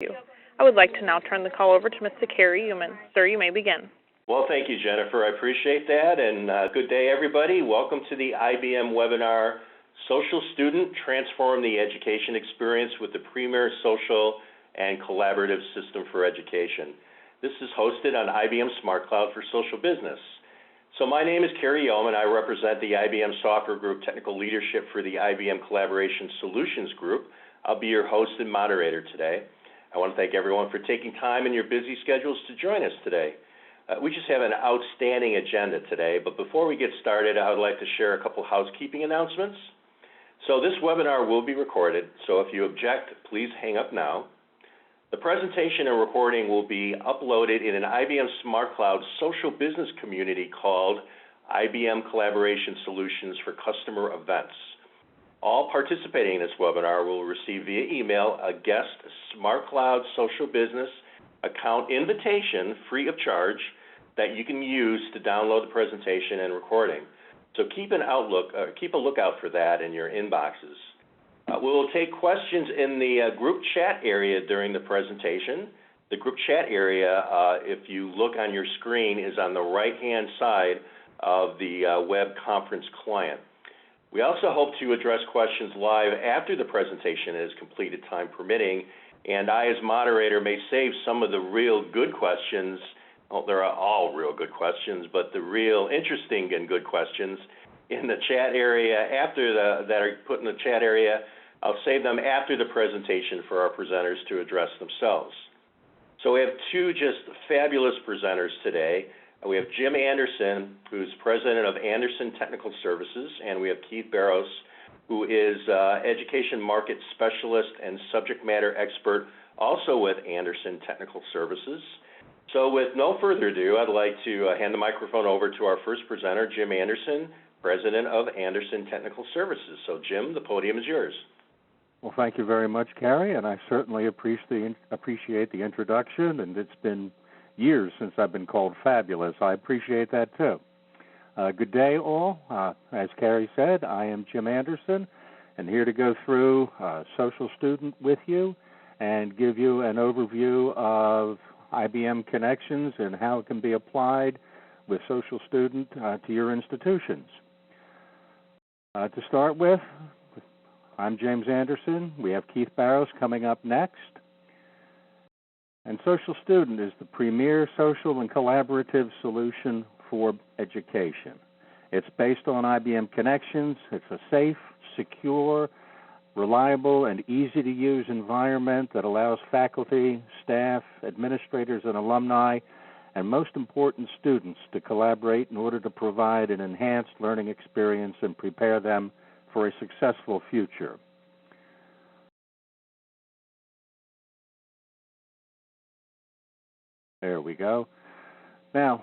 you. I would like to now turn the call over to Mr. Cary Youman. Sir, you may begin. Well, thank you, Jennifer. I appreciate that, and good day, everybody. Welcome to the IBM webinar, Social Student, Transform the Education Experience with the Premier Social and Collaborative System for Education. This is hosted on IBM Smart Cloud for Social Business. So my name is Cary Youman. I represent the IBM Software Group Technical Leadership for the IBM Collaboration Solutions Group. I'll be your host and moderator today. I want to thank everyone for taking time in your busy schedules to join us today. We just have an outstanding agenda today, but before we get started, I would like to share a couple housekeeping announcements. So this webinar will be recorded, so if you object, please hang up now. The presentation and recording will be uploaded in an IBM Smart Cloud social business community called IBM Collaboration Solutions for Customer Events. All participating in this webinar will receive via email a guest Smart Cloud social business account invitation free of charge that you can use to download the presentation and recording. So keep a lookout for that in your inboxes. We will take questions in the group chat area during the presentation. The group chat area, if you look on your screen, is on the right-hand side of the web conference client. We also hope to address questions live after the presentation is completed, time permitting, and I, as moderator, may save some of the real good questions. Well, they're all real good questions, but the real interesting and good questions in the chat area that are put in the chat area, I'll save them after the presentation for our presenters to address themselves. So we have two just fabulous presenters today. We have Jim Anderson, who's president of Anderson Technical Services, and we have Keith Barros, who is education market specialist and subject matter expert, also with Anderson Technical Services. So with no further ado, I'd like to hand the microphone over to our first presenter, Jim Anderson, president of Anderson Technical Services. So Jim, the podium is yours. Well, thank you very much, Cary, and I certainly appreciate the introduction, and it's been years since I've been called fabulous. I appreciate that, too. Good day, all. As Cary said, I am Jim Anderson, and here to go through Social Student with you and give you an overview of IBM Connections and how it can be applied with Social Student to your institutions. To start with, I'm James Anderson. We have Keith Barros coming up next. And Social Student is the premier social and collaborative solution for education. It's based on IBM Connections. It's a safe, secure, reliable, and easy-to-use environment that allows faculty, staff, administrators, and alumni, and most important, students to collaborate in order to provide an enhanced learning experience and prepare them for a successful future. There we go. Now,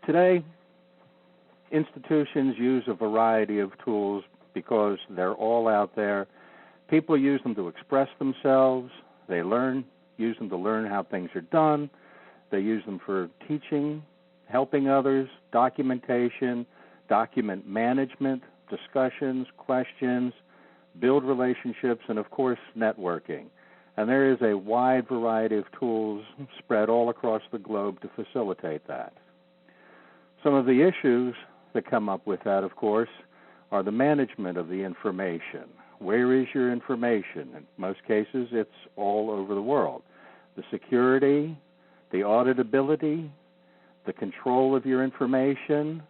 today, institutions use a variety of tools because they're all out there. People use them to express themselves. They use them to learn how things are done. They use them for teaching, helping others, documentation, document management, discussions, questions, build relationships, and, of course, networking. And there is a wide variety of tools spread all across the globe to facilitate that. Some of the issues that come up with that, of course, are the management of the information. Where is your information? In most cases, it's all over the world. The security, the auditability, the control of your information,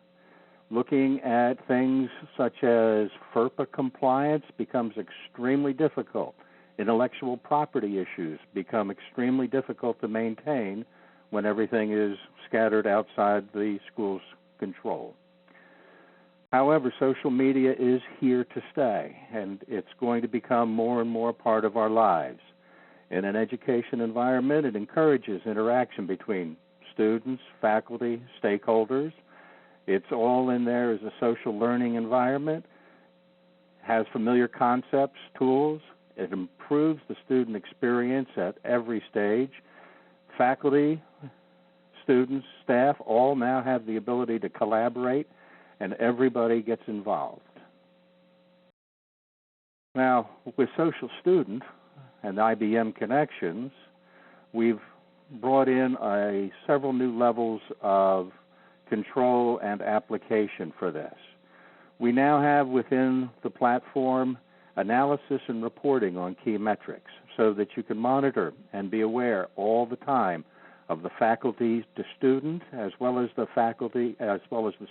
looking at things such as FERPA compliance becomes extremely difficult. Intellectual property issues become extremely difficult to maintain when everything is scattered outside the school's control. However, social media is here to stay, and it's going to become more and more part of our lives. In an education environment, it encourages interaction between students, faculty, stakeholders. It's all in there as a social learning environment, has familiar concepts, tools. It improves the student experience at every stage. Faculty, students, staff all now have the ability to collaborate, and everybody gets involved. Now, with Social Student and IBM Connections, we've brought in several new levels of control and application for this. We now have within the platform analysis and reporting on key metrics so that you can monitor and be aware all the time of the faculty to student as well as the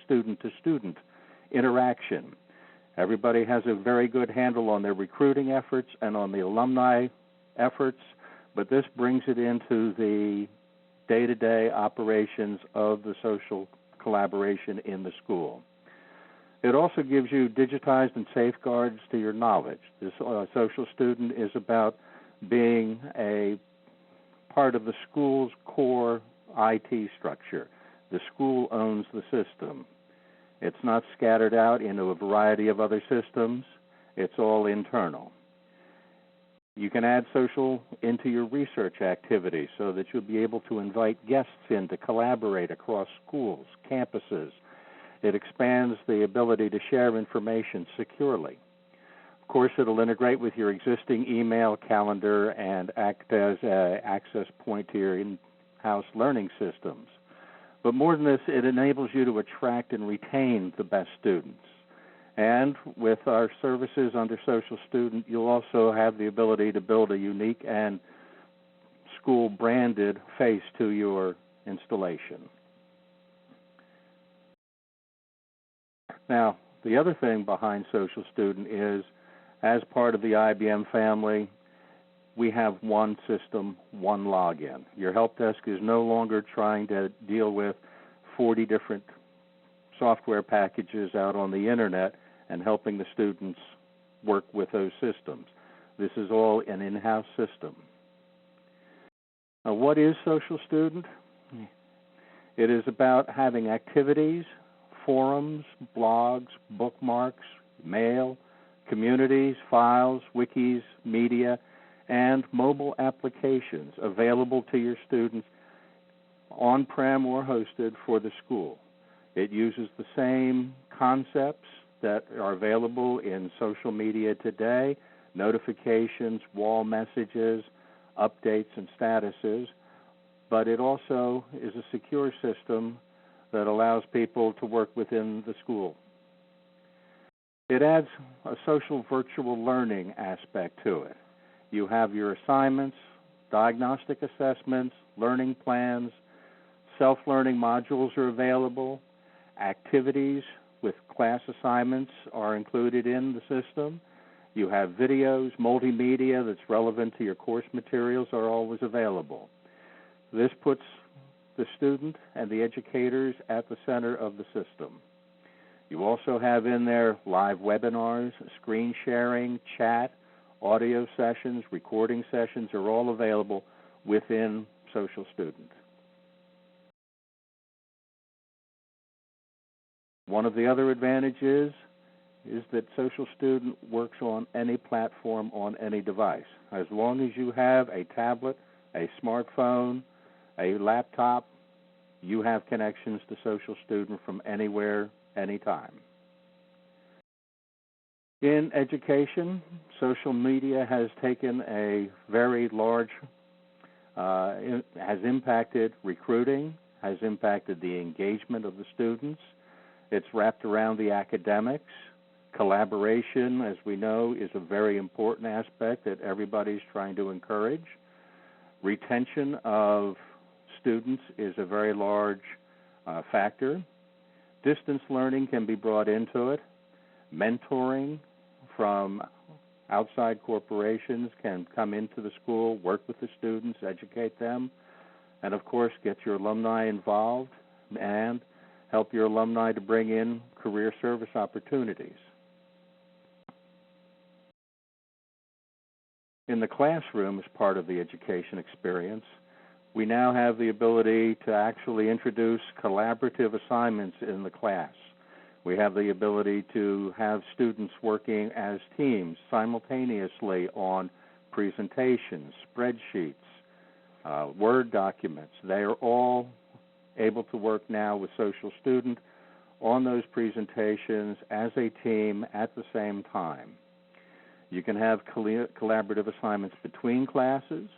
student to student interaction. Everybody has a very good handle on their recruiting efforts and on the alumni efforts, but this brings it into the day-to-day operations of the social collaboration in the school. It also gives you digitized and safeguards to your knowledge. This social student is about being a part of the school's core IT structure. The school owns the system. It's not scattered out into a variety of other systems. It's all internal. You can add social into your research activities so that you'll be able to invite guests in to collaborate across schools, campuses. It expands the ability to share information securely. Of course, it'll integrate with your existing email, calendar, and act as an access point to your in-house learning systems. But more than this, it enables you to attract and retain the best students. And with our services under Social Student, you'll also have the ability to build a unique and school-branded face to your installation. Now, the other thing behind Social Student is, as part of the IBM family, we have one system, one login. Your help desk is no longer trying to deal with 40 different software packages out on the internet and helping the students work with those systems. This is all an in-house system. Now, what is Social Student? It is about having activities, forums, blogs, bookmarks, mail, communities, files, wikis, media, and mobile applications available to your students on-prem or hosted for the school. It uses the same concepts that are available in social media today, notifications, wall messages, updates, and statuses, but it also is a secure system that allows people to work within the school. It adds a social virtual learning aspect to it. You have your assignments, diagnostic assessments, learning plans, self-learning modules are available, activities with class assignments are included in the system. You have videos, multimedia that's relevant to your course materials are always available. This puts the student and the educators at the center of the system. You also have in there live webinars, screen sharing, chat, audio sessions, recording sessions are all available within Social Student. One of the other advantages is that Social Student works on any platform, on any device. As long as you have a tablet, a smartphone, a laptop, you have connections to Social Student from anywhere, anytime. In education, social media has taken a very large, has impacted recruiting, has impacted the engagement of the students. It's wrapped around the academics. Collaboration, as we know, is a very important aspect that everybody's trying to encourage. Retention of students is a very large factor. Distance learning can be brought into it. Mentoring from outside corporations can come into the school, work with the students, educate them, and of course get your alumni involved and help your alumni to bring in career service opportunities. In the classroom, as part of the education experience, we now have the ability to actually introduce collaborative assignments in the class. We have the ability to have students working as teams simultaneously on presentations, spreadsheets, Word documents. They are all able to work now with Social Student on those presentations as a team at the same time. You can have collaborative assignments between classes.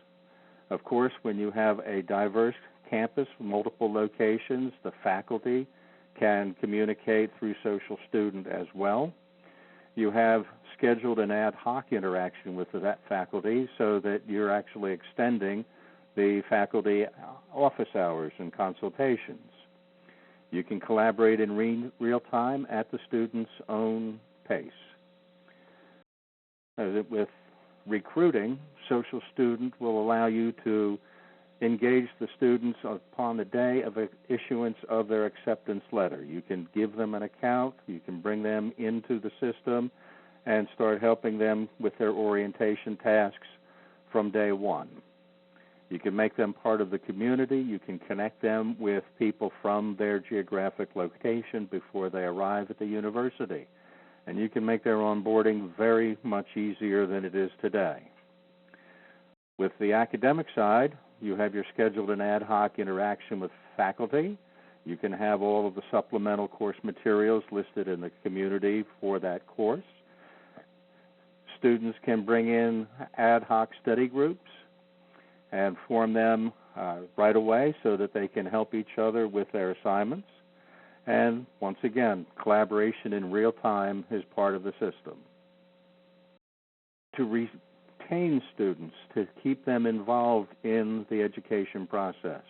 Of course, when you have a diverse campus, multiple locations, the faculty can communicate through social student as well. You have scheduled an ad hoc interaction with that faculty so that you're actually extending the faculty office hours and consultations. You can collaborate in real time at the student's own pace. With recruiting, social student will allow you to engage the students upon the day of issuance of their acceptance letter. You can give them an account, you can bring them into the system and start helping them with their orientation tasks from day one. You can make them part of the community, you can connect them with people from their geographic location before they arrive at the university, and you can make their onboarding very much easier than it is today. With the academic side, you have your scheduled and ad hoc interaction with faculty. You can have all of the supplemental course materials listed in the community for that course. Students can bring in ad hoc study groups and form them right away so that they can help each other with their assignments. And once again, collaboration in real time is part of the system. To retain students, to keep them involved in the education process,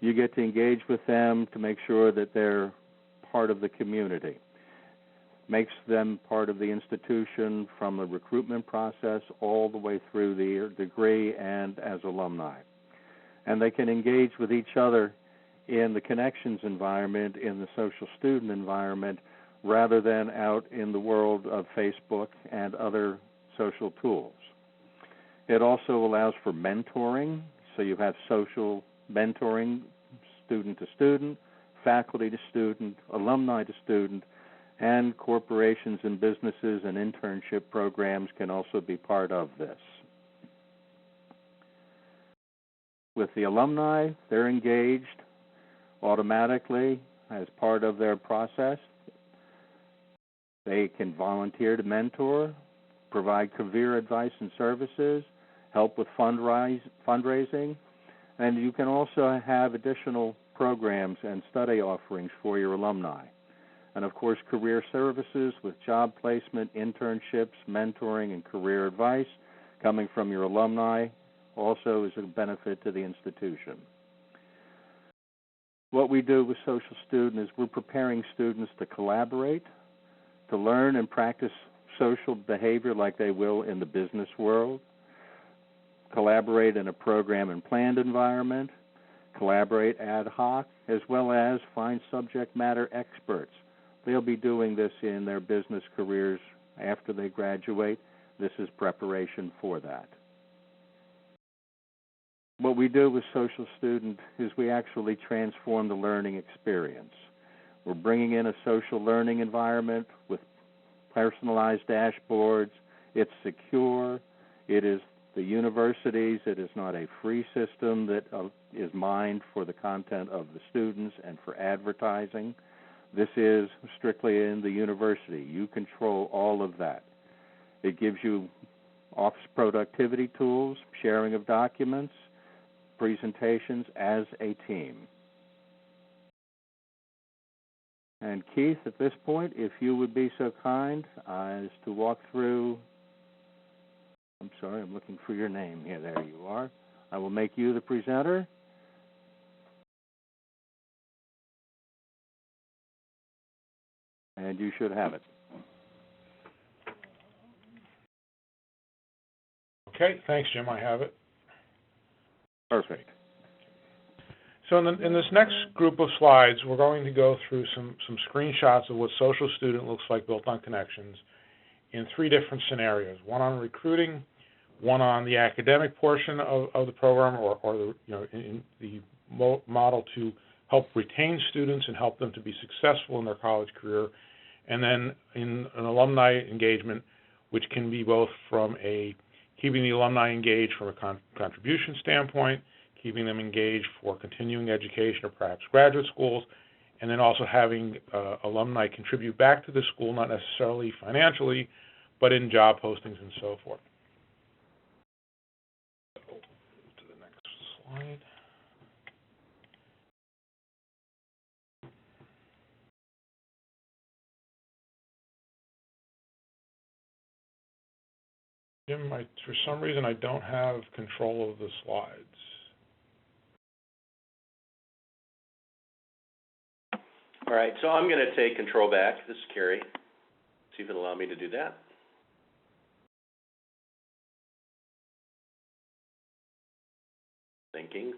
you get to engage with them to make sure that they're part of the community. Makes them part of the institution from the recruitment process all the way through the degree and as alumni. And they can engage with each other in the connections environment, in the social student environment, rather than out in the world of Facebook and other social tools. It also allows for mentoring, so you have social mentoring, student to student, faculty to student, alumni to student, and corporations and businesses and internship programs can also be part of this. With the alumni, they're engaged automatically as part of their process. They can volunteer to mentor, provide career advice and services, help with fundraising, and you can also have additional programs and study offerings for your alumni. And of course, career services with job placement, internships, mentoring, and career advice coming from your alumni also is a benefit to the institution. What we do with Social Student is we're preparing students to collaborate, to learn and practice social behavior like they will in the business world, collaborate in a program and planned environment, collaborate ad hoc, as well as find subject matter experts. They'll be doing this in their business careers after they graduate. This is preparation for that. What we do with Social Student is we actually transform the learning experience. We're bringing in a social learning environment with personalized dashboards. It's secure. It is the universities. It is not a free system that is mined for the content of the students and for advertising. This is strictly in the university. You control all of that. It gives you office productivity tools, sharing of documents, presentations as a team. And Keith, at this point, if you would be so kind as to walk through, I'm sorry, I'm looking for your name. Yeah, there you are. I will make you the presenter. And you should have it. Okay, thanks, Jim. I have it. Perfect. So in this next group of slides, we're going to go through some screenshots of what Social Student looks like built on Connections in three different scenarios: one on recruiting, one on the academic portion of the program, or in the model to help retain students and help them to be successful in their college career, and then in an alumni engagement, which can be both from keeping the alumni engaged from a contribution standpoint, keeping them engaged for continuing education or perhaps graduate schools, and then also having alumni contribute back to the school, not necessarily financially, but in job postings and so forth. So, to the next slide. Jim, for some reason I don't have control of the slides. All right, so I'm going to take control back. This is Cary. See if it'll allow me to do that. Thinking.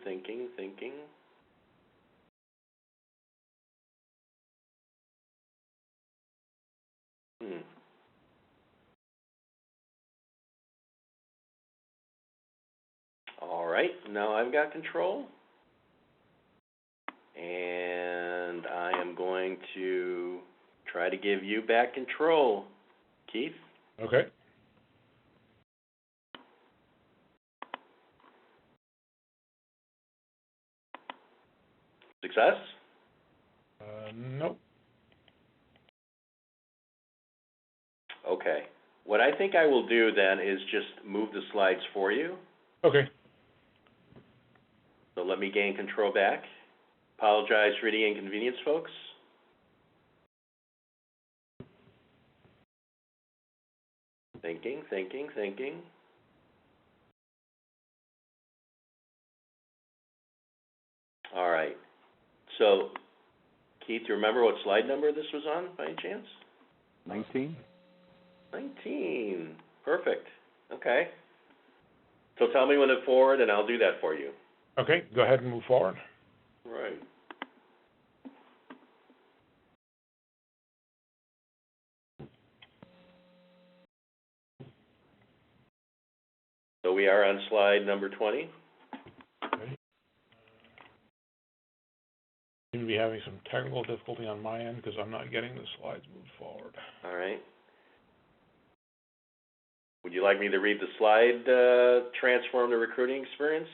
All right, now I've got control. And I am going to try to give you back control, Keith. Okay. Success? Nope. Okay. What I think I will do then is just move the slides for you. Okay. So let me gain control back. Apologize for any inconvenience, folks. Thinking. All right. So, Keith, you remember what slide number this was on, by any chance? 19. 19. Perfect. Okay. So tell me when to forward, and I'll do that for you. Okay, go ahead and move forward. Right. So we are on slide number 20. Okay. Seem to be having some technical difficulty on my end because I'm not getting the slides moved forward. All right. Would you like me to read the slide, Transform the Recruiting Experience?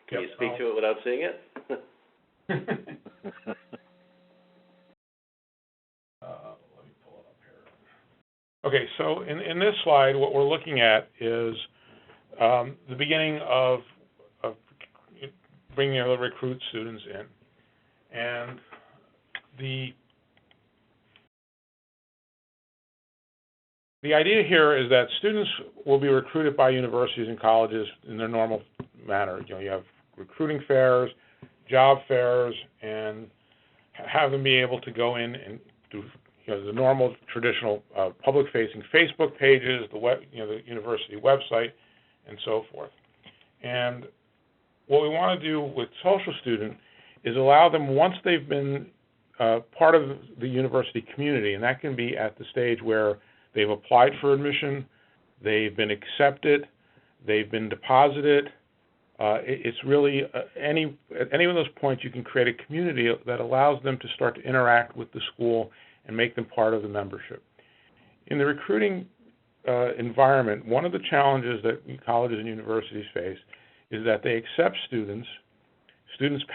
Can you speak to it without seeing it? Let me pull it up here. Okay, so in this slide, what we're looking at is the beginning of bringing the recruit students in. And the idea here is that students will be recruited by universities and colleges in their normal manner. You know, you have recruiting fairs, job fairs, and have them be able to go in and do the normal traditional public-facing Facebook pages, the the university website, and so forth. And what we want to do with social student is allow them, once they've been part of the university community, and that can be at the stage where they've applied for admission, they've been accepted, they've been deposited. It's really at any of those points you can create a community that allows them to start to interact with the school and make them part of the membership. In the recruiting environment, one of the challenges that colleges and universities face is that they accept students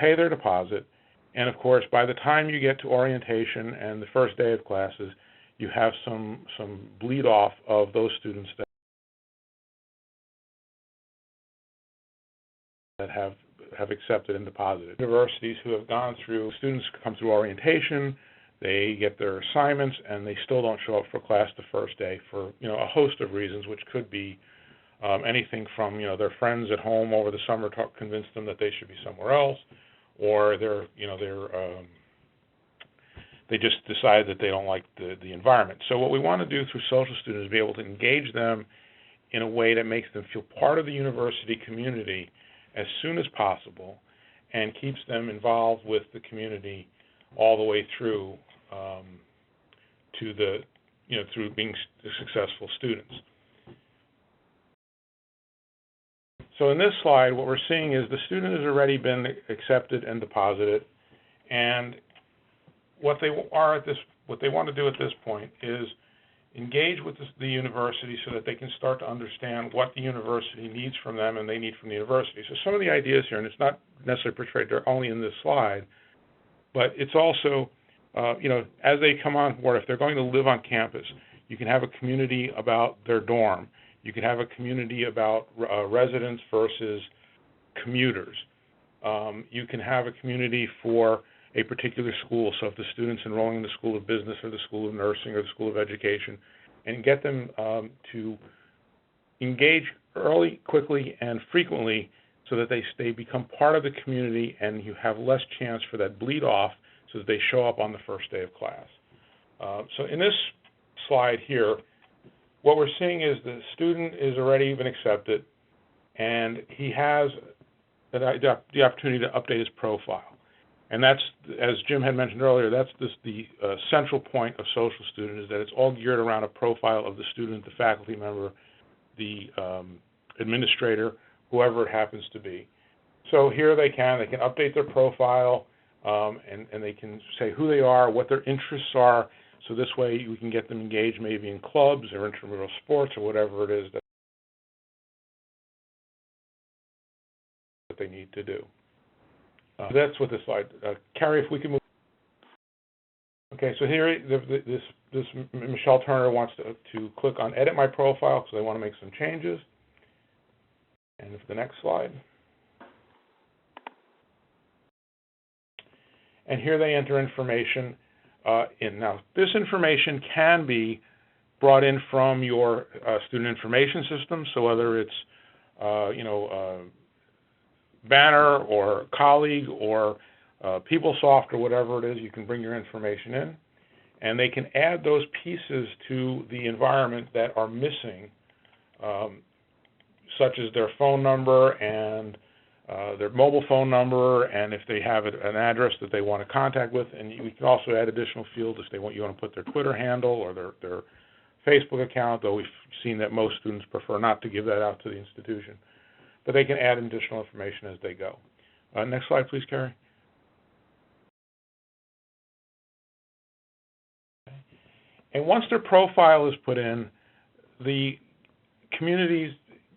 pay their deposit, and of course by the time you get to orientation and the first day of classes, you have some bleed off of those students that have accepted and deposited. Universities who have gone through, students come through orientation, they get their assignments, and they still don't show up for class the first day for a host of reasons, which could be anything from their friends at home over the summer convinced them that they should be somewhere else, or they just decide that they don't like the environment. So what we want to do through social students is be able to engage them in a way that makes them feel part of the university community as soon as possible and keeps them involved with the community all the way through through being successful students. So in this slide, what we're seeing is the student has already been accepted and deposited, and what they want to do at this point is engage with the university so that they can start to understand what the university needs from them and they need from the university. So some of the ideas here, and it's not necessarily portrayed only in this slide, but it's also, as they come on board, if they're going to live on campus, you can have a community about their dorm. You can have a community about residence versus commuters. You can have a community for a particular school. So if the student's enrolling in the School of Business or the School of Nursing or the School of Education, and get them to engage early, quickly, and frequently so that they become part of the community and you have less chance for that bleed off so that they show up on the first day of class. So in this slide here, what we're seeing is the student is already been accepted and he has the opportunity to update his profile. And that's, as Jim had mentioned earlier, that's the central point of Social Student, is that it's all geared around a profile of the student, the faculty member, the administrator, whoever it happens to be. So here they can update their profile, and they can say who they are, what their interests are, so this way we can get them engaged maybe in clubs or intramural sports or whatever it is that they need to do. That's what this slide. Cary, if we can move. Okay, so here, this Michelle Turner wants to click on Edit My Profile, so they want to make some changes. And for the next slide. And here they enter information in. Now, this information can be brought in from your student information system, so whether it's Banner or Colleague or PeopleSoft or whatever it is, you can bring your information in, and they can add those pieces to the environment that are missing, such as their phone number and their mobile phone number, and if they have an address that they want to contact with, and we can also add additional fields if you want to put their Twitter handle or their Facebook account, though we've seen that most students prefer not to give that out to the institution. But they can add additional information as they go. Next slide, please, Cary. Okay. And once their profile is put in, the communities,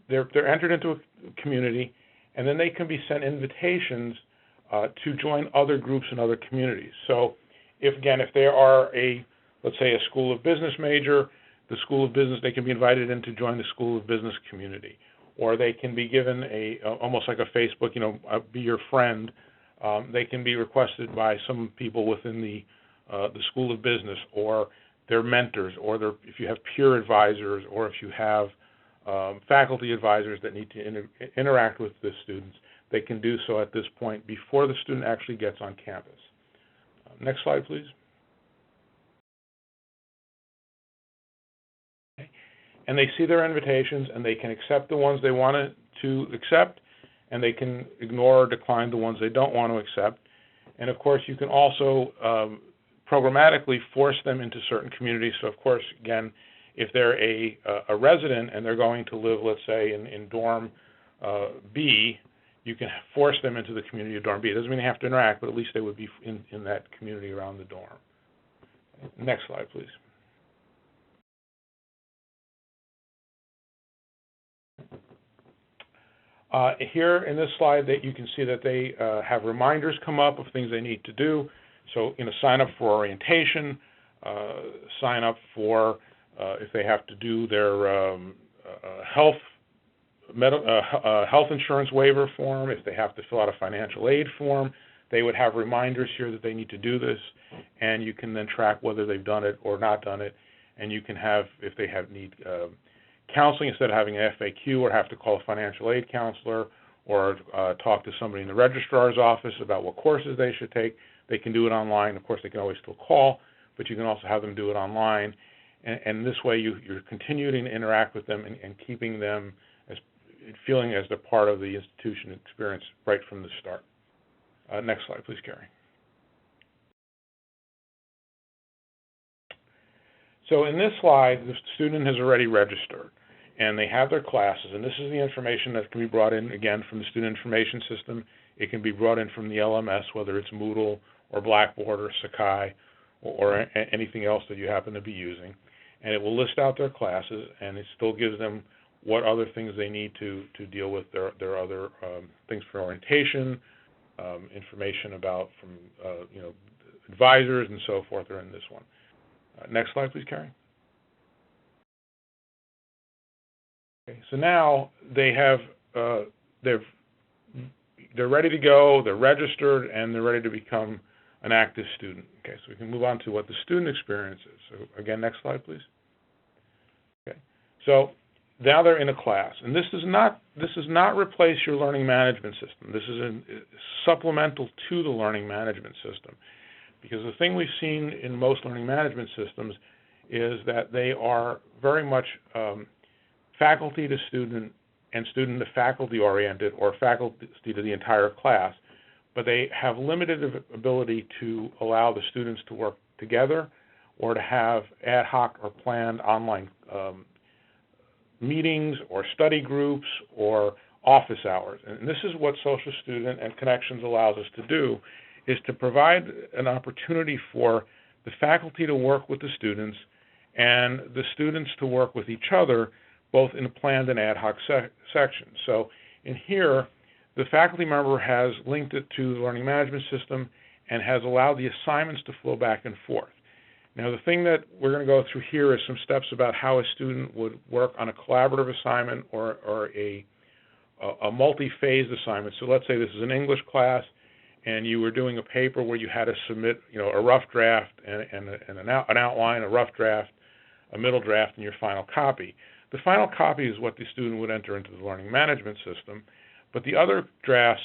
they're entered into a community, and then they can be sent invitations to join other groups and other communities. So if they are let's say a School of Business major, the School of Business, they can be invited in to join the School of Business community. Or they can be given almost like a Facebook, be your friend. They can be requested by some people within the School of Business, or their mentors, or if you have peer advisors, or if you have faculty advisors that need to interact with the students, they can do so at this point before the student actually gets on campus. Next slide, please. And they see their invitations, and they can accept the ones they want to accept, and they can ignore or decline the ones they don't want to accept. And of course, you can also programmatically force them into certain communities. So of course, again, if they're a resident and they're going to live, let's say, in dorm B, you can force them into the community of dorm B. It doesn't mean they have to interact, but at least they would be in that community around the dorm. Next slide, please. Here in this slide, that you can see that they have reminders come up of things they need to do. So, sign up for orientation, sign up for if they have to do their health insurance waiver form, if they have to fill out a financial aid form, they would have reminders here that they need to do this, and you can then track whether they've done it or not done it, and you can have, if they need counseling, instead of having an FAQ or have to call a financial aid counselor or talk to somebody in the registrar's office about what courses they should take, they can do it online. Of course, they can always still call, but you can also have them do it online. And this way, you're continuing to interact with them and keeping them feeling as they're part of the institution experience right from the start. Next slide, please, Cary. So in this slide, the student has already registered, and they have their classes, and this is the information that can be brought in, again, from the student information system. It can be brought in from the LMS, whether it's Moodle or Blackboard or Sakai or anything else that you happen to be using. And it will list out their classes, and it still gives them what other things they need to deal with their other things for orientation, information about from advisors and so forth are in this one. Next slide, please, Cary. Okay, so now they have they've they're ready to go, they're registered, and they're ready to become an active student. Okay, so we can move on to what the student experience is. So again, next slide, please. Okay, so now they're in a class, and this does not replace your learning management system. This is supplemental to the learning management system, because the thing we've seen in most learning management systems is that they are very much faculty to student and student to faculty oriented, or faculty to the entire class, but they have limited ability to allow the students to work together or to have ad hoc or planned online meetings or study groups or office hours. And this is what Social Student and Connections allows us to do, is to provide an opportunity for the faculty to work with the students and the students to work with each other, both in a planned and ad hoc sections. So in here, the faculty member has linked it to the learning management system and has allowed the assignments to flow back and forth. Now, the thing that we're going to go through here is some steps about how a student would work on a collaborative assignment or a multi-phased assignment. So let's say this is an English class, and you were doing a paper where you had to submit, a rough draft and an outline, a rough draft, a middle draft, and your final copy. The final copy is what the student would enter into the learning management system, but the other drafts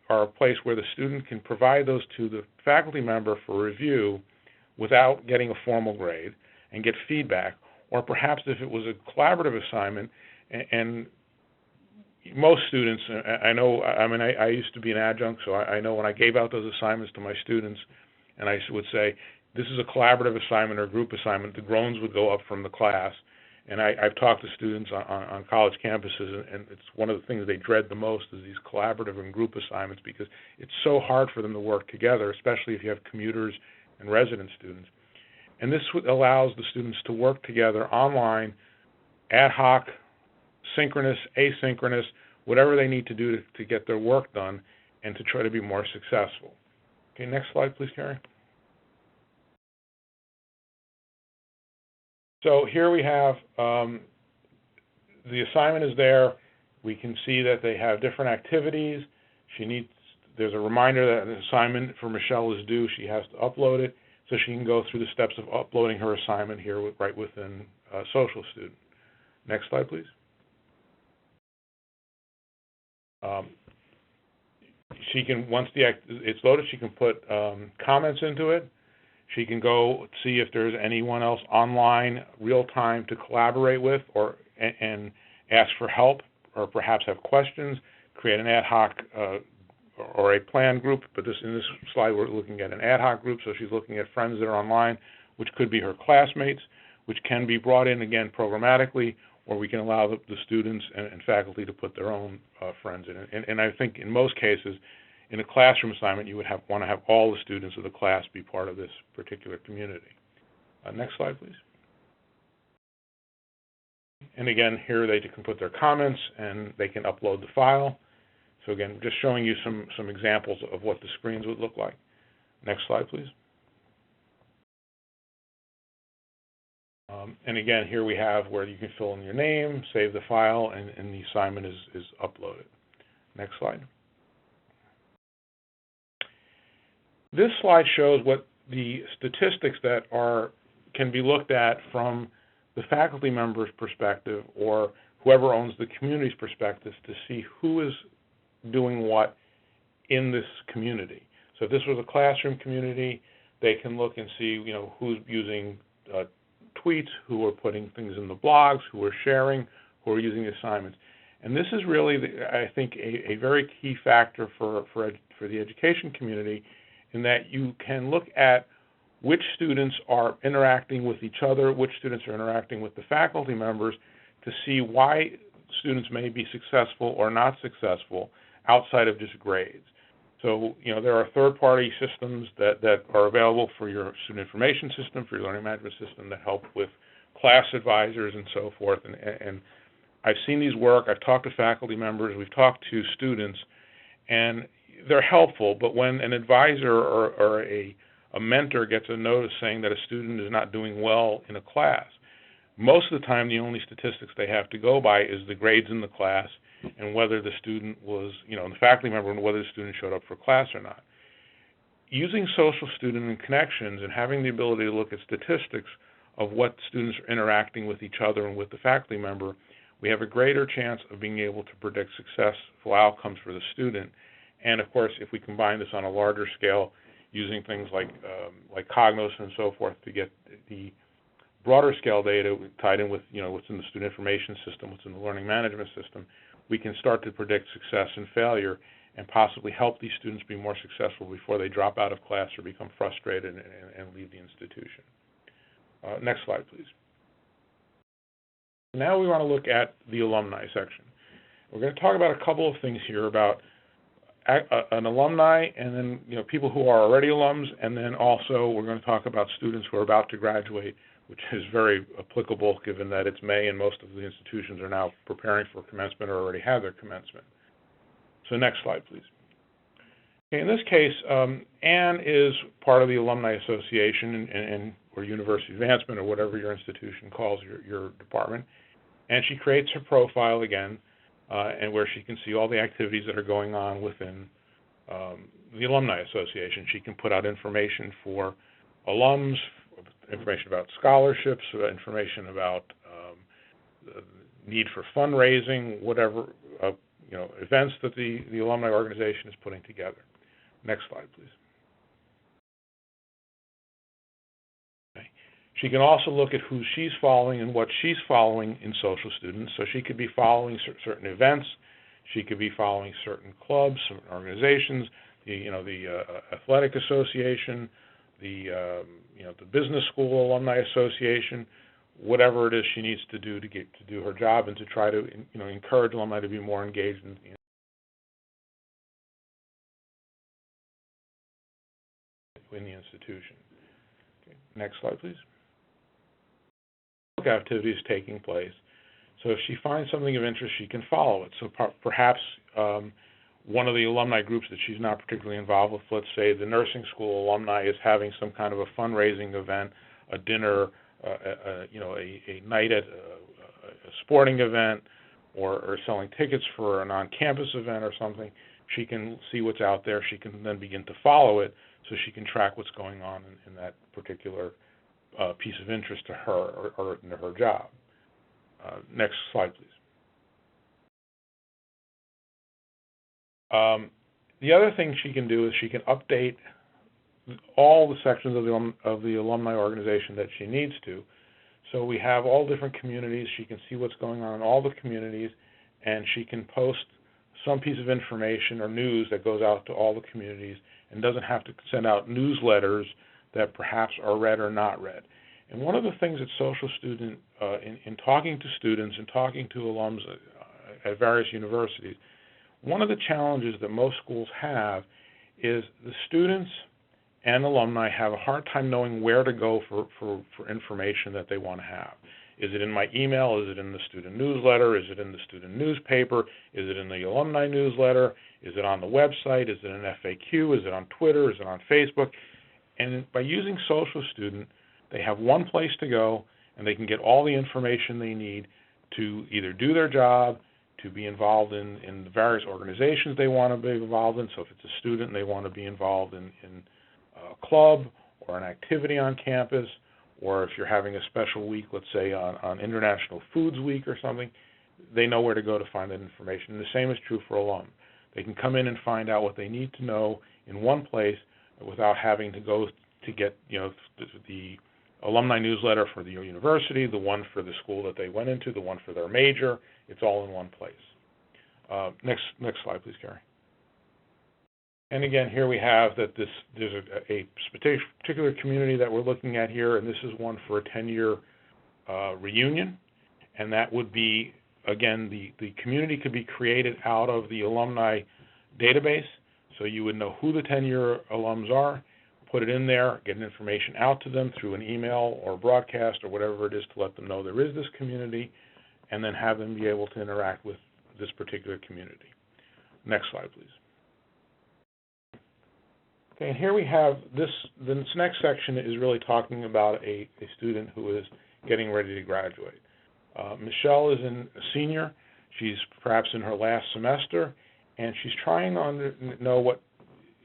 are a place where the student can provide those to the faculty member for review without getting a formal grade and get feedback, or perhaps if it was a collaborative assignment, and most students, I used to be an adjunct, so I know when I gave out those assignments to my students, and I would say, this is a collaborative assignment or group assignment, the groans would go up from the class. And I've talked to students on college campuses, and it's one of the things they dread the most is these collaborative and group assignments, because it's so hard for them to work together, especially if you have commuters and resident students. And this allows the students to work together online, ad hoc, synchronous, asynchronous, whatever they need to do to get their work done and to try to be more successful. Okay, next slide, please, Cary. So here we have the assignment is there. We can see that they have different activities. There's a reminder that an assignment for Michelle is due. She has to upload it, so she can go through the steps of uploading her assignment here right within Social Student. Next slide, please. She can, once it's loaded, she can put comments into it. She can go see if there's anyone else online, real time, to collaborate with, and ask for help, or perhaps have questions. Create an ad hoc or a planned group. But in this slide, we're looking at an ad hoc group. So she's looking at friends that are online, which could be her classmates, which can be brought in again programmatically, or we can allow the students and faculty to put their own friends in. And I think in most cases, in a classroom assignment, you would want to have all the students of the class be part of this particular community. Next slide, please. And again, here they can put their comments and they can upload the file. So again, just showing you some examples of what the screens would look like. Next slide, please. And again, here we have where you can fill in your name, save the file, and the assignment is uploaded. Next slide. This slide shows what the statistics that can be looked at from the faculty member's perspective, or whoever owns the community's perspective, to see who is doing what in this community. So if this was a classroom community, they can look and see, who's using tweets, who are putting things in the blogs, who are sharing, who are using the assignments. And this is really, I think, a very key factor for the education community, in that you can look at which students are interacting with each other, which students are interacting with the faculty members, to see why students may be successful or not successful outside of just grades. So, there are third-party systems that are available for your student information system, for your learning management system, that help with class advisors and so forth. And I've seen these work. I've talked to faculty members. We've talked to students, and they're helpful. But when an advisor or a mentor gets a notice saying that a student is not doing well in a class, most of the time the only statistics they have to go by is the grades in the class and whether the student was, and the faculty member, and whether the student showed up for class or not. Using social student and connections and having the ability to look at statistics of what students are interacting with each other and with the faculty member, we have a greater chance of being able to predict successful outcomes for the student. And of course, if we combine this on a larger scale, using things like Cognos and so forth to get the broader scale data tied in with what's in the student information system, what's in the learning management system, we can start to predict success and failure and possibly help these students be more successful before they drop out of class or become frustrated and leave the institution. Next slide, please. Now we want to look at the alumni section. We're going to talk about a couple of things here about an alumni, and then people who are already alums, and then also we're going to talk about students who are about to graduate, which is very applicable given that it's May and most of the institutions are now preparing for commencement or already have their commencement. So next slide, please. Okay, in this case, Anne is part of the Alumni Association or University Advancement or whatever your institution calls your department, and she creates her profile again, and where she can see all the activities that are going on within the Alumni Association. She can put out information for alums, information about scholarships, information about the need for fundraising, whatever events that the alumni organization is putting together. Next slide, please. Okay. She can also look at who she's following and what she's following in social students. So she could be following certain events. She could be following certain clubs, certain organizations, the athletic association, the business school alumni association, whatever it is she needs to do to do her job and to try to encourage alumni to be more engaged in the institution. Okay. Next slide, please. Activities taking place. So if she finds something of interest, she can follow it. So perhaps one of the alumni groups that she's not particularly involved with, let's say the nursing school alumni is having some kind of a fundraising event, a dinner, a night at a sporting event, or selling tickets for an on-campus event or something, she can see what's out there. She can then begin to follow it so she can track what's going on in that particular piece of interest to her or in her job. Next slide, please. The other thing she can do is she can update all the sections of the alumni organization that she needs to. So we have all different communities. She can see what's going on in all the communities, and she can post some piece of information or news that goes out to all the communities and doesn't have to send out newsletters that perhaps are read or not read. And one of the things that Social Student, in talking to students and talking to alums at various universities, one of the challenges that most schools have is the students and alumni have a hard time knowing where to go for information that they want to have. Is it in my email? Is it in the student newsletter? Is it in the student newspaper? Is it in the alumni newsletter? Is it on the website? Is it an FAQ? Is it on Twitter? Is it on Facebook? And by using Social Student, they have one place to go, and they can get all the information they need to either do their job, to be involved in the various organizations they want to be involved in. So if it's a student and they want to be involved in a club or an activity on campus, or if you're having a special week, let's say on International Foods Week or something, they know where to go to find that information. And the same is true for alum. They can come in and find out what they need to know in one place without having to go to get the alumni newsletter for the university, the one for the school that they went into, the one for their major. It's all in one place. Next slide, please, Cary. And again, here we have that there's a particular community that we're looking at here, and this is one for a 10-year reunion. And that would be, again, the community could be created out of the alumni database. So you would know who the 10-year alums are, put it in there, get information out to them through an email or broadcast or whatever it is to let them know there is this community, and then have them be able to interact with this particular community. Next slide, please. Okay, and here we have this next section is really talking about a student who is getting ready to graduate. Michelle is a senior. She's perhaps in her last semester, and she's trying to know what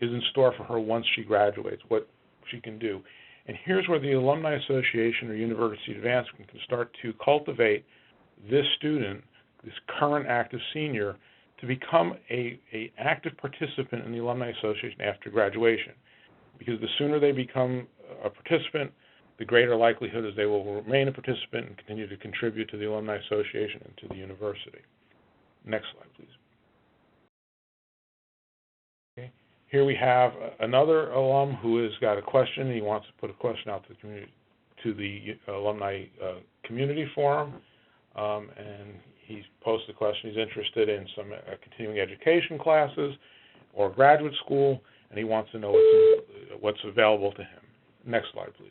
is in store for her once she graduates, what she can do. And here's where the Alumni Association or University Advancement can start to cultivate this student, this current active senior, to become a active participant in the Alumni Association after graduation. Because the sooner they become a participant, the greater likelihood is they will remain a participant and continue to contribute to the Alumni Association and to the university. Next slide, please. Okay. Here we have another alum who has got a question. He wants to put a question out to the community, to the alumni community forum, and he's posted a question. He's interested in some continuing education classes or graduate school, and he wants to know what's available to him. Next slide, please.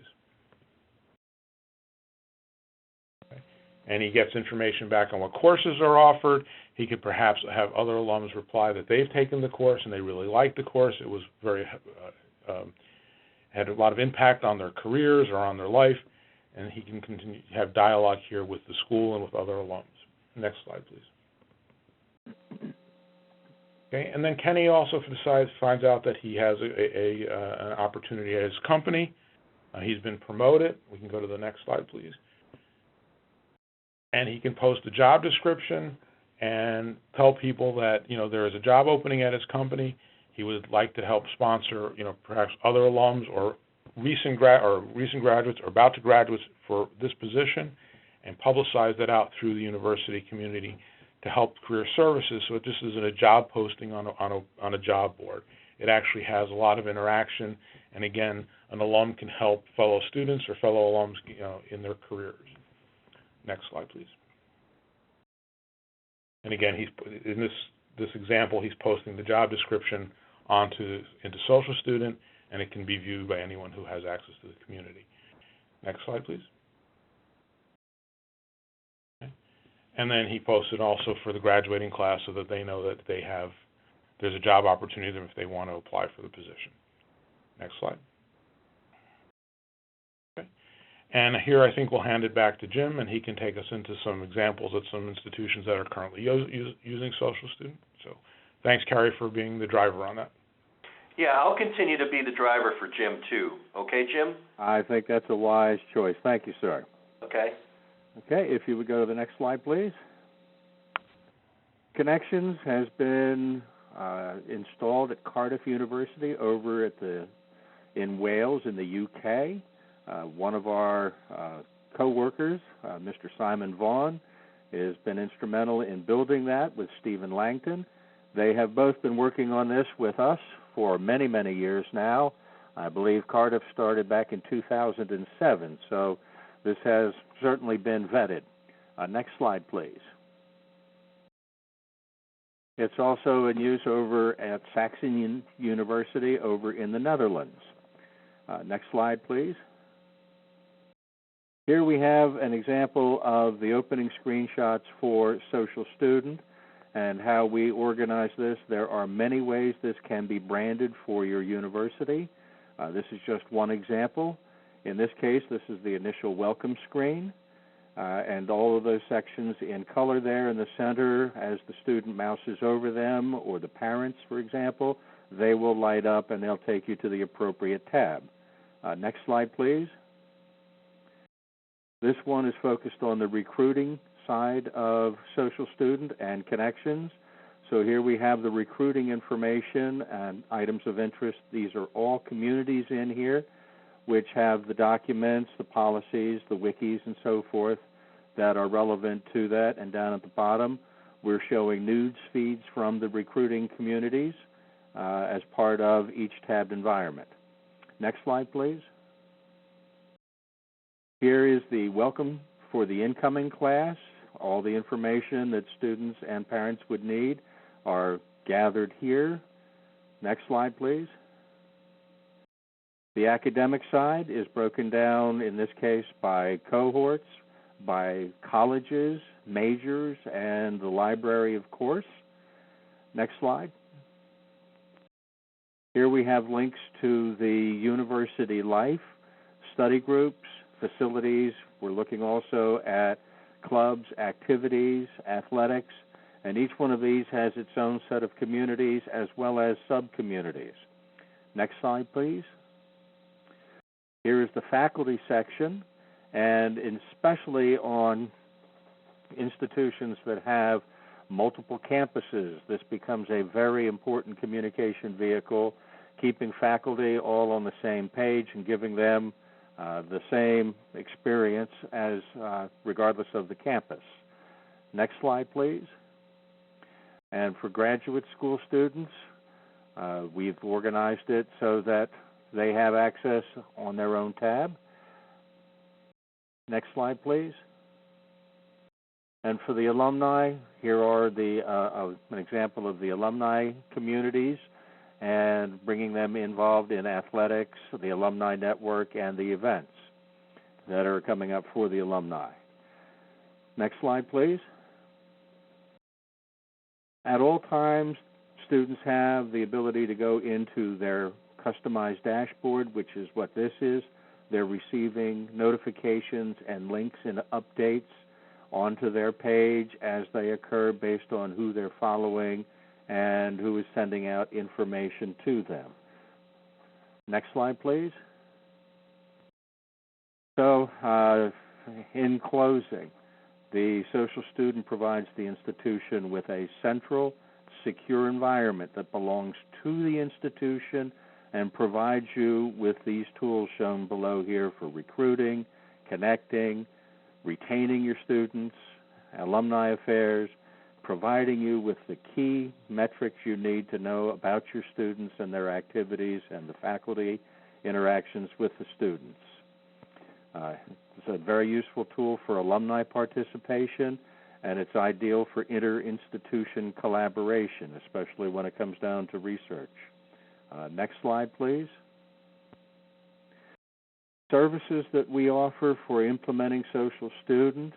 Okay. And he gets information back on what courses are offered. He could perhaps have other alums reply that they've taken the course and they really liked the course. It was had a lot of impact on their careers or on their life, and he can continue to have dialogue here with the school and with other alums. Next slide, please. Okay, and then Kenny also finds out that he has an opportunity at his company. He's been promoted. We can go to the next slide, please. And he can post a job description and tell people that, there is a job opening at his company. He would like to help sponsor, perhaps other alums or recent graduates or about to graduates for this position, and publicize that out through the university community to help career services. So this isn't a job posting on a job board. It actually has a lot of interaction, and again, an alum can help fellow students or fellow alums, in their careers. Next slide, please. And again, in this example, he's posting the job description into Social Student, and it can be viewed by anyone who has access to the community. Next slide, please. Okay. And then he posted also for the graduating class so that they know that there's a job opportunity if they want to apply for the position. Next slide. Okay. And here I think we'll hand it back to Jim, and he can take us into some examples of some institutions that are currently using Social Student. So thanks, Cary, for being the driver on that. Yeah, I'll continue to be the driver for Jim, too. Okay, Jim? I think that's a wise choice. Thank you, sir. Okay. Okay, if you would go to the next slide, please. Connections has been installed at Cardiff University over in Wales in the UK. One of our co-workers, Mr. Simon Vaughan, has been instrumental in building that with Stephen Langton. They have both been working on this with us for many, many years now. I believe Cardiff started back in 2007, so this has certainly been vetted. Next slide, please. It's also in use over at Saxon University over in the Netherlands. Next slide, please. Here we have an example of the opening screenshots for Social Student and how we organize this. There are many ways this can be branded for your university. This is just one example. In this case, this is the initial welcome screen, and all of those sections in color there in the center. As the student mouses over them, or the parents, for example, they will light up and they'll take you to the appropriate tab. Next slide, please. This one is focused on the recruiting side of Social Student and Connections. So here we have the recruiting information and items of interest. These are all communities in here which have the documents, the policies, the wikis, and so forth that are relevant to that. And down at the bottom, we're showing news feeds from the recruiting communities as part of each tabbed environment. Next slide, please. Here is the welcome for the incoming class. All the information that students and parents would need are gathered here. Next slide, please. The academic side is broken down, in this case, by cohorts, by colleges, majors, and the library, of course. Next slide. Here we have links to the university life, study groups, facilities. We're looking also at clubs, activities, athletics, And each one of these has its own set of communities as well as sub-communities. Next slide, please. Here is the faculty section, and especially on institutions that have multiple campuses, this becomes a very important communication vehicle, keeping faculty all on the same page and giving them the same experience as regardless of the campus. Next slide, please. And for graduate school students, we've organized it so that they have access on their own tab. Next slide, please. And for the alumni, here are an example of the alumni communities and bringing them involved in athletics, the alumni network, and the events that are coming up for the alumni. Next slide, please. At all times, students have the ability to go into their customized dashboard, which is what this is. They're receiving notifications and links and updates onto their page as they occur based on who they're following and who is sending out information to them. Next slide, please. So, in closing, the social student provides the institution with a central, secure environment that belongs to the institution and provides you with these tools shown below here for recruiting, connecting, retaining your students, alumni affairs, providing you with the key metrics you need to know about your students and their activities and the faculty interactions with the students. It's a very useful tool for alumni participation, and it's ideal for inter-institution collaboration, especially when it comes down to research. Next slide, please. Services that we offer for implementing social students.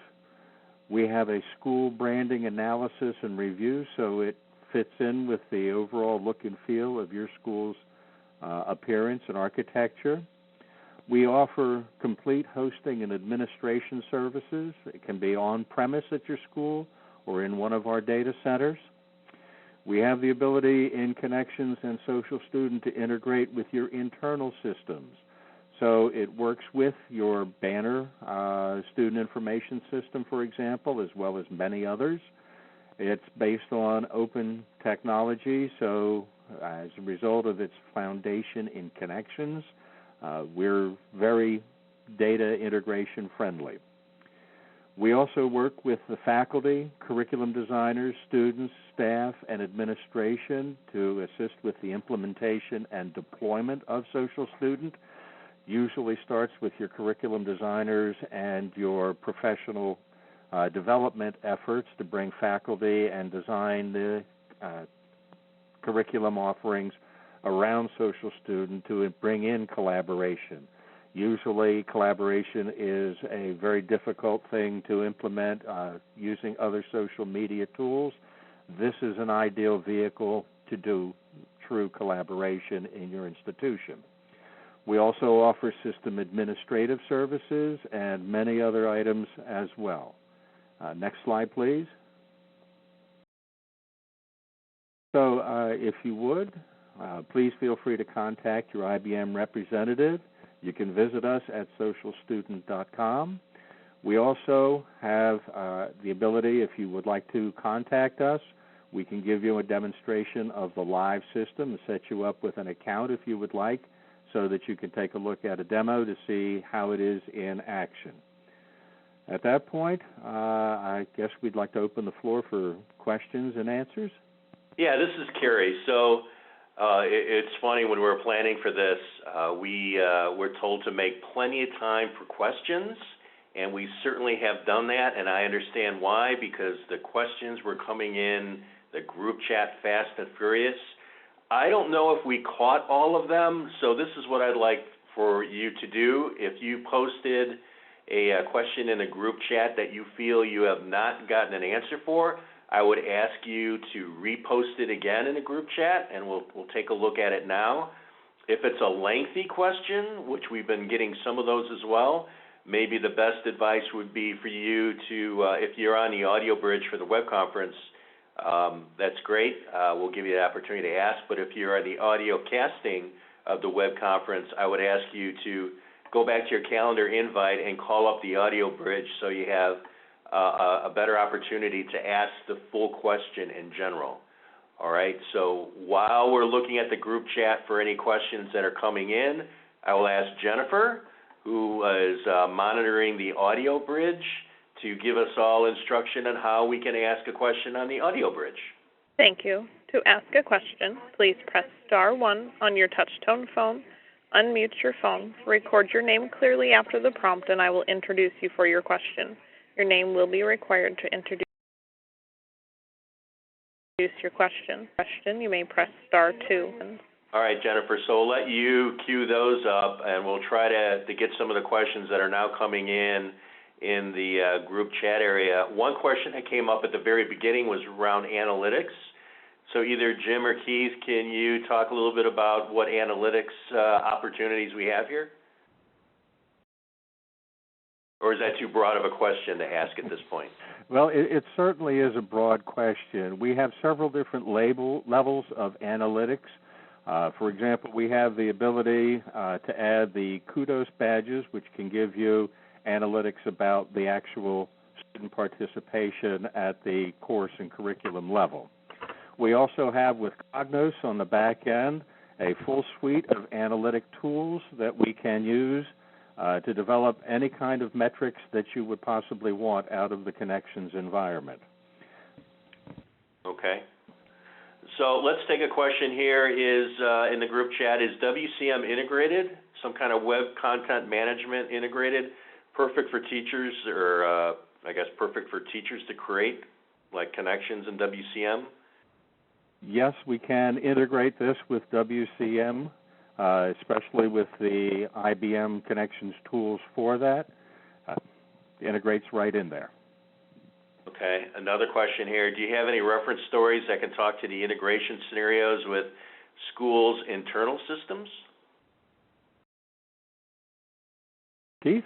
We have a school branding analysis and review, so it fits in with the overall look and feel of your school's appearance and architecture. We offer complete hosting and administration services. It can be on-premise at your school or in one of our data centers. We have the ability in Connections and Social Student to integrate with your internal systems. So it works with your Banner student information system, for example, as well as many others. It's based on open technology, so as a result of its foundation in Connections, we're very data integration friendly. We also work with the faculty, curriculum designers, students, staff, and administration to assist with the implementation and deployment of Social Student. Usually starts with your curriculum designers and your professional development efforts to bring faculty and design the curriculum offerings around Social Student to bring in collaboration. Usually collaboration is a very difficult thing to implement using other social media tools. This is an ideal vehicle to do true collaboration in your institution. We also offer system administrative services and many other items as well. Next slide, please. So if you would, please feel free to contact your IBM representative. You can visit us at socialstudent.com. We also have the ability, if you would like to contact us, we can give you a demonstration of the live system and set you up with an account if you would like, so that you can take a look at a demo to see how it is in action. At that point, I guess we'd like to open the floor for questions and answers. Yeah, this is Cary. So it's funny, when we were planning for this, we were told to make plenty of time for questions, and we certainly have done that, and I understand why, because the questions were coming in the group chat fast and furious. I don't know if we caught all of them, so this is what I'd like for you to do. If you posted a question in a group chat that you feel you have not gotten an answer for, I would ask you to repost it again in a group chat, and we'll take a look at it now. If it's a lengthy question, which we've been getting some of those as well, maybe the best advice would be for you to, if you're on the audio bridge for the web conference, That's great. We'll give you the opportunity to ask, but if you're on the audio casting of the web conference, I would ask you to go back to your calendar invite and call up the audio bridge so you have a better opportunity to ask the full question in general. All right, so while we're looking at the group chat for any questions that are coming in, I will ask Jennifer, who is monitoring the audio bridge, to give us all instruction on how we can ask a question on the audio bridge. Thank you. To ask a question, please press *1 on your touch-tone phone, unmute your phone, record your name clearly after the prompt, and I will introduce you for your question. Your name will be required to introduce your question. You may press *2. All right, Jennifer, so we'll let you queue those up, and we'll try to get some of the questions that are now coming in the group chat area. One question that came up at the very beginning was around analytics. So either Jim or Keith, can you talk a little bit about what analytics opportunities we have here? Or is that too broad of a question to ask at this point? Well, it certainly is a broad question. We have several different levels of analytics. For example, we have the ability to add the kudos badges, which can give you analytics about the actual student participation at the course and curriculum level. We also have with Cognos on the back end a full suite of analytic tools that we can use to develop any kind of metrics that you would possibly want out of the Connections environment. Okay. So let's take a question here in the group chat. Is WCM integrated, some kind of web content management integrated, perfect for teachers, or I guess perfect for teachers to create, like Connections in WCM? Yes, we can integrate this with WCM, especially with the IBM Connections tools for that. Integrates right in there. Okay, another question here. Do you have any reference stories that can talk to the integration scenarios with schools' internal systems? Keith?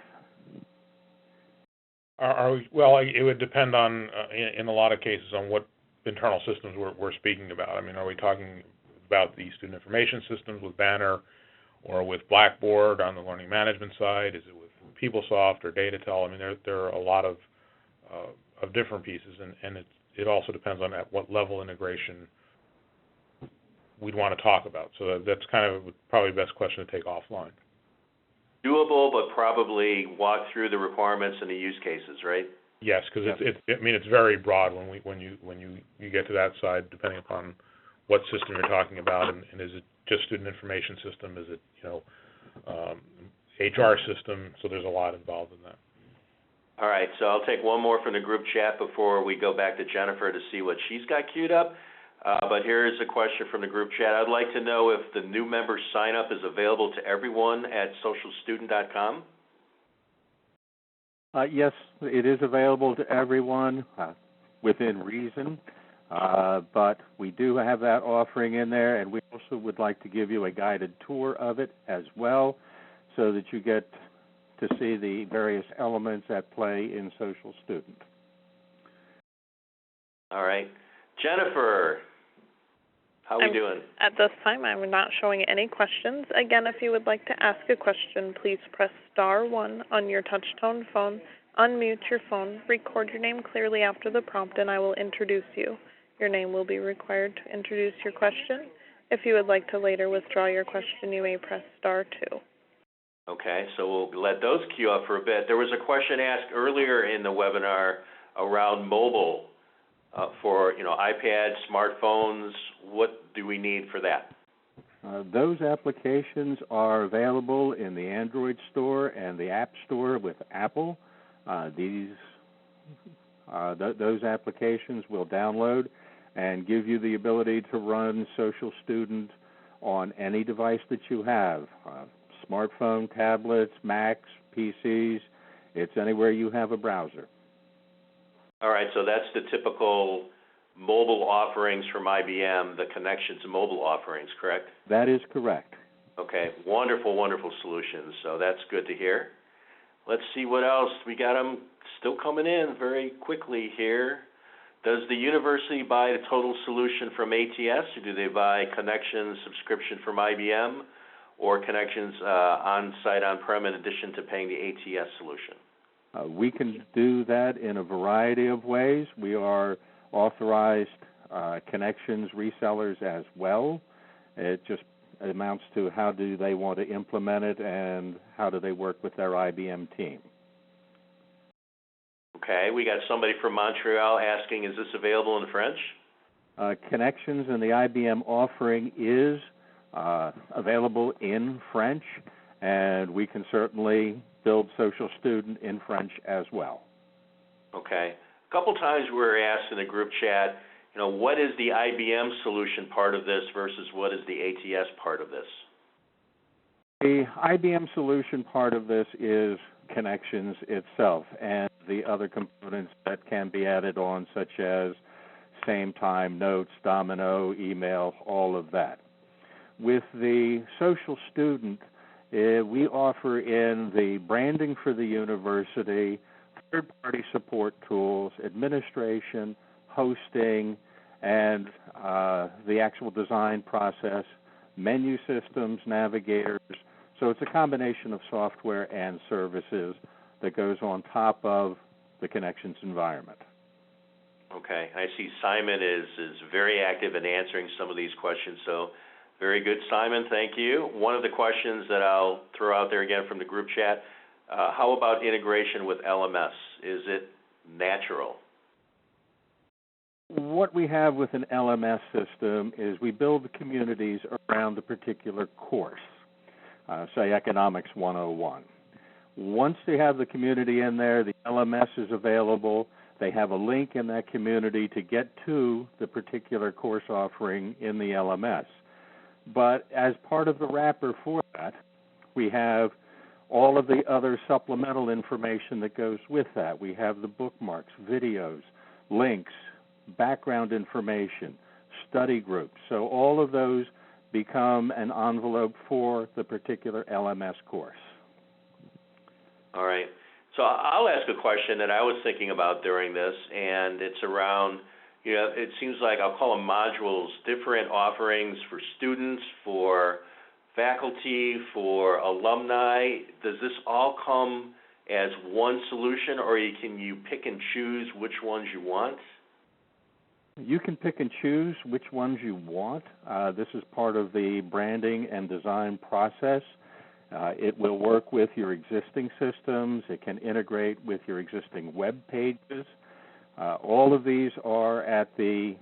Well, it would depend on, in a lot of cases, on what internal systems we're speaking about. I mean, are we talking about the student information systems with Banner or with Blackboard on the learning management side? Is it with PeopleSoft or DataTel? I mean, there are a lot of different pieces, and it also depends on at what level integration we'd want to talk about. So that's kind of probably the best question to take offline. Doable, but probably walk through the requirements and the use cases, right? Yes, because it's very broad when you get to that side, depending upon what system you're talking about, and is it just student information system? Is it HR system? So there's a lot involved in that. All right, so I'll take one more from the group chat before we go back to Jennifer to see what she's got queued up. But here is a question from the group chat. I'd like to know if the new member sign-up is available to everyone at socialstudent.com. Yes, it is available to everyone within reason, but we do have that offering in there, and we also would like to give you a guided tour of it as well so that you get to see the various elements at play in Social Student. All right. Jennifer, how are we doing? At this time, I'm not showing any questions. Again, if you would like to ask a question, please press *1 on your touch-tone phone, unmute your phone, record your name clearly after the prompt, and I will introduce you. Your name will be required to introduce your question. If you would like to later withdraw your question, you may press *2. Okay, so we'll let those queue up for a bit. There was a question asked earlier in the webinar around mobile for iPads, smartphones. What do we need for that? Those applications are available in the Android store and the App Store with Apple. Those applications will download and give you the ability to run Social Student on any device that you have. Smartphone, tablets, Macs, PCs, it's anywhere you have a browser. All right, so that's the typical mobile offerings from IBM, the Connections mobile offerings, correct? That is correct. Okay, wonderful, wonderful solutions, so that's good to hear. Let's see what else. We got them still coming in very quickly here. Does the university buy the total solution from ATS, or do they buy Connections subscription from IBM, or Connections on-site, on-prem, in addition to paying the ATS solution? We can do that in a variety of ways. We are authorized Connections resellers as well. It just amounts to how do they want to implement it and how do they work with their IBM team. Okay, we got somebody from Montreal asking, is this available in French? Connections and the IBM offering is available in French, and we can certainly build Social Student in French as well. Okay. A couple times we were asked in the group chat, what is the IBM solution part of this versus what is the ATS part of this? The IBM solution part of this is Connections itself and the other components that can be added on, such as same time, notes, domino, email, all of that. With the Social Student, we offer in the branding for the university, third-party support tools, administration, hosting, and the actual design process, menu systems, navigators. So it's a combination of software and services that goes on top of the Connections environment. Okay. I see Simon is very active in answering some of these questions, so very good, Simon. Thank you. One of the questions that I'll throw out there again from the group chat, how about integration with LMS? Is it natural? What we have with an LMS system is we build the communities around the particular course, say Economics 101. Once they have the community in there, the LMS is available. They have a link in that community to get to the particular course offering in the LMS. But as part of the wrapper for that, we have all of the other supplemental information that goes with that. We have the bookmarks, videos, links, background information, study groups. So all of those become an envelope for the particular LMS course. All right. So I'll ask a question that I was thinking about during this, and it's around, it seems like I'll call them modules, different offerings for students, for faculty, for alumni. Does this all come as one solution, or can you pick and choose which ones you want? You can pick and choose which ones you want. This is part of the branding and design process. It will work with your existing systems. It can integrate with your existing web pages. All of these are at the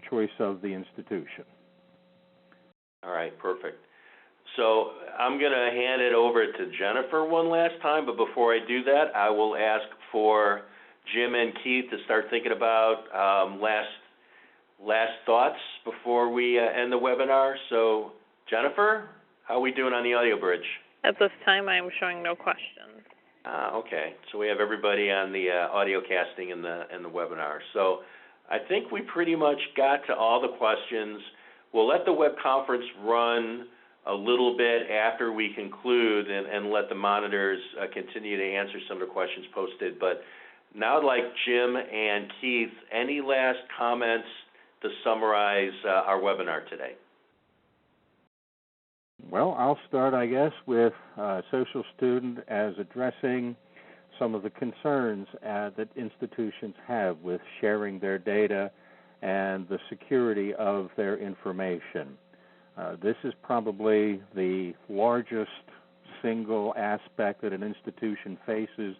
choice of the institution. All right, perfect. So I'm going to hand it over to Jennifer one last time, but before I do that, I will ask for Jim and Keith to start thinking about last thoughts before we end the webinar. So, Jennifer, how are we doing on the audio bridge? At this time, I am showing no questions. Okay, so we have everybody on the audio casting in the webinar. So I think we pretty much got to all the questions. We'll let the web conference run a little bit after we conclude and let the monitors continue to answer some of the questions posted. But now I'd like Jim and Keith, any last comments to summarize our webinar today? Well, I'll start, I guess, with Social Student as addressing some of the concerns that institutions have with sharing their data and the security of their information. This is probably the largest single aspect that an institution faces,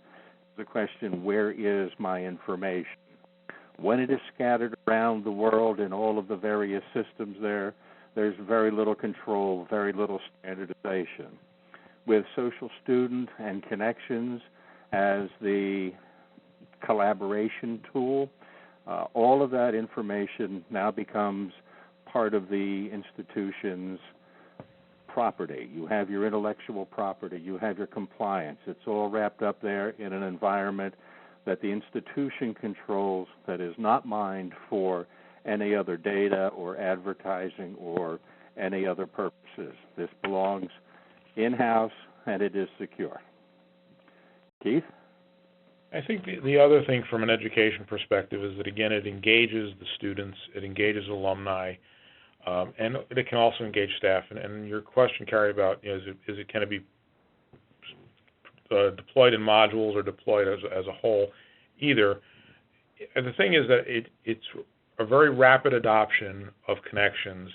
the question, where is my information? When it is scattered around the world in all of the various systems there's very little control, very little standardization. With Social Student and Connections as the collaboration tool, all of that information now becomes part of the institution's property. You have your intellectual property, you have your compliance. It's all wrapped up there in an environment that the institution controls that is not mined for any other data or advertising or any other purposes. This belongs in-house and it is secure. Keith? I think the other thing from an education perspective is that, again, it engages the students, it engages alumni, and it can also engage staff. And your question, Cary, about can it be deployed in modules or deployed as a whole? Either. And the thing is that it's a very rapid adoption of connections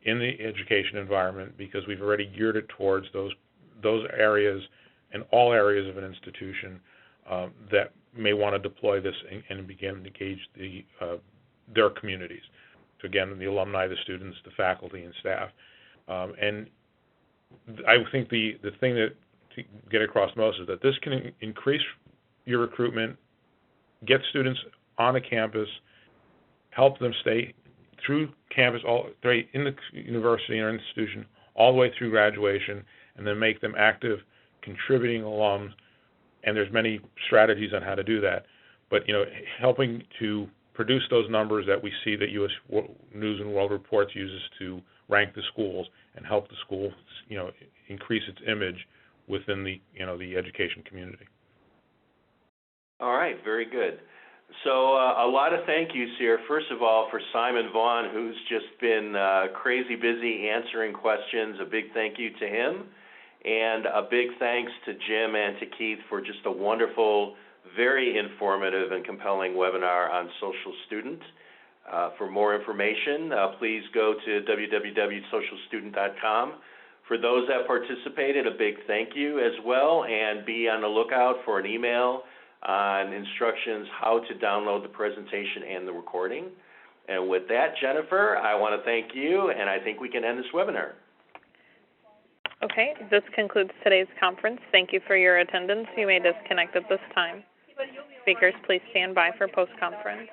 in the education environment because we've already geared it towards those areas and all areas of an institution that may want to deploy this and begin to engage their communities. So again, the alumni, the students, the faculty, and staff. And I think the thing that to get across most is that this can increase your recruitment, get students on the campus, help them stay through campus, all right, in the university or institution, all the way through graduation, and then make them active, contributing alums. And there's many strategies on how to do that. But helping to produce those numbers that we see that U.S. News and World Report uses to rank the schools and help the schools, increase its image within the education community. All right, very good. So a lot of thank yous here. First of all, for Simon Vaughan, who's just been crazy busy answering questions. A big thank you to him. And a big thanks to Jim and to Keith for just a wonderful, very informative and compelling webinar on Social Student. For more information, please go to www.socialstudent.com. For those that participated, a big thank you as well, and be on the lookout for an email on instructions how to download the presentation and the recording. And with that, Jennifer, I want to thank you, and I think we can end this webinar. Okay, this concludes today's conference. Thank you for your attendance. You may disconnect at this time. Speakers, please stand by for post-conference.